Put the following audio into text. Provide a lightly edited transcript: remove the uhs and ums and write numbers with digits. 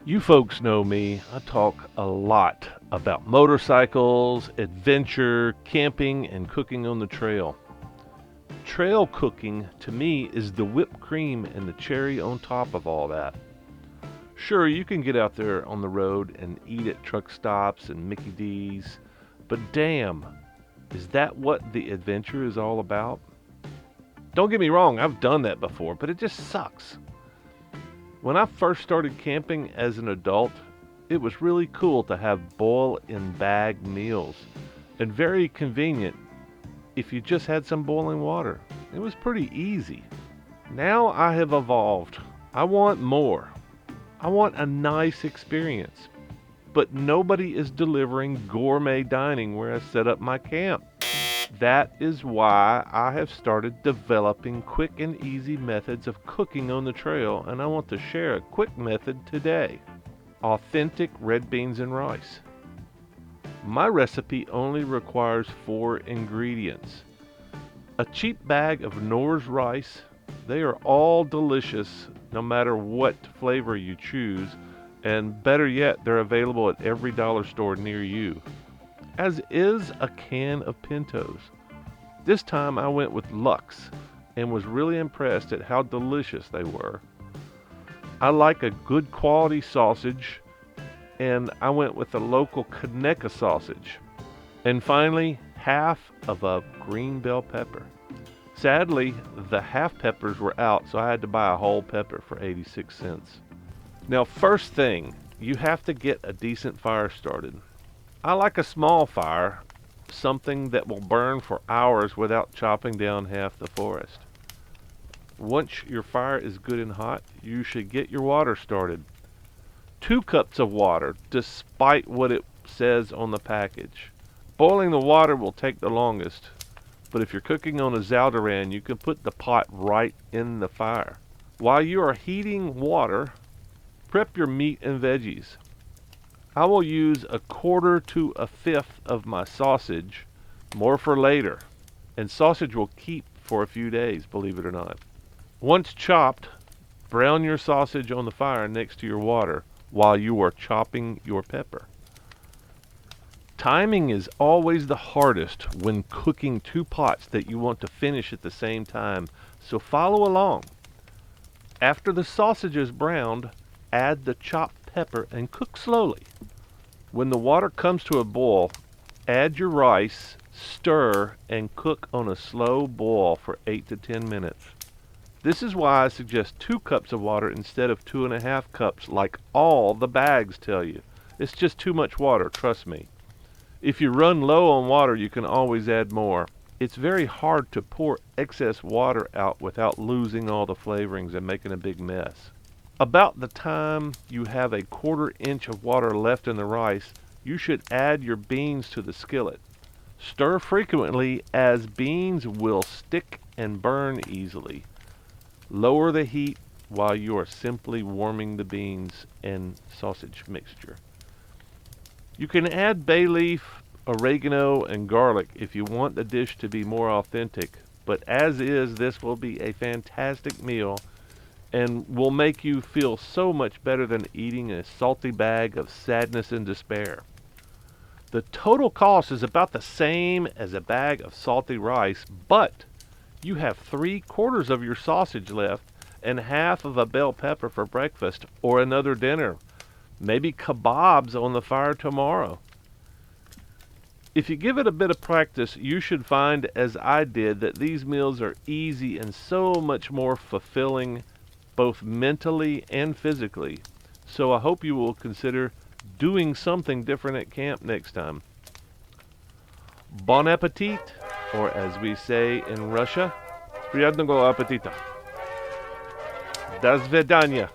You folks know me. I talk a lot about motorcycles, adventure, camping, and cooking on the trail. Trail cooking, to me, is the whipped cream and the cherry on top of all that. Sure, you can get out there on the road and eat at truck stops and Mickey D's, but damn, is that what the adventure is all about? Don't get me wrong, I've done that before, but it just sucks. When I first started camping as an adult, it was really cool to have boil in bag meals and very convenient if you just had some boiling water. It was pretty easy. Now I have evolved. I want more. I want a nice experience. But nobody is delivering gourmet dining where I set up my camp. That is why I have started developing quick and easy methods of cooking on the trail, and I want to share a quick method today. Authentic red beans and rice. My recipe only requires 4 ingredients. A cheap bag of Knorr's rice. They are all delicious no matter what flavor you choose, and better yet, they're available at every dollar store near you. As is a can of pintos. This time I went with Lux and was really impressed at how delicious they were. I like a good quality sausage, and I went with a local Conecuh sausage. And finally, half of a green bell pepper. Sadly, the half peppers were out, so I had to buy a whole pepper for 86 cents. Now, first thing, you have to get a decent fire started. I like a small fire, something that will burn for hours without chopping down half the forest. Once your fire is good and hot, you should get your water started. 2 cups of water, despite what it says on the package. Boiling the water will take the longest, but if you're cooking on a Zaldaran, you can put the pot right in the fire. While you are heating water, prep your meat and veggies. I will use 1/4 to 1/5 of my sausage, more for later, and sausage will keep for a few days, believe it or not. Once chopped, brown your sausage on the fire next to your water while you are chopping your pepper. Timing is always the hardest when cooking 2 pots that you want to finish at the same time, so follow along. After the sausage is browned, add the chopped pepper and cook slowly. When the water comes to a boil, add your rice, stir, and cook on a slow boil for 8 to 10 minutes. This is why I suggest 2 cups of water instead of 2.5 cups like all the bags tell you. It's just too much water, trust me. If you run low on water, you can always add more. It's very hard to pour excess water out without losing all the flavorings and making a big mess. About the time you have a 1/4 inch of water left in the rice, you should add your beans to the skillet. Stir frequently as beans will stick and burn easily. Lower the heat while you are simply warming the beans and sausage mixture. You can add bay leaf, oregano, and garlic if you want the dish to be more authentic, but as is, this will be a fantastic meal and will make you feel so much better than eating a salty bag of sadness and despair. The total cost is about the same as a bag of salty rice, but you have 3/4 of your sausage left and half of a bell pepper for breakfast or another dinner. Maybe kebabs on the fire tomorrow. If you give it a bit of practice, you should find, as I did, that these meals are easy and so much more fulfilling both mentally and physically. So I hope you will consider doing something different at camp next time. Bon appetit, or as we say in Russia, приятного аппетита. До свидания.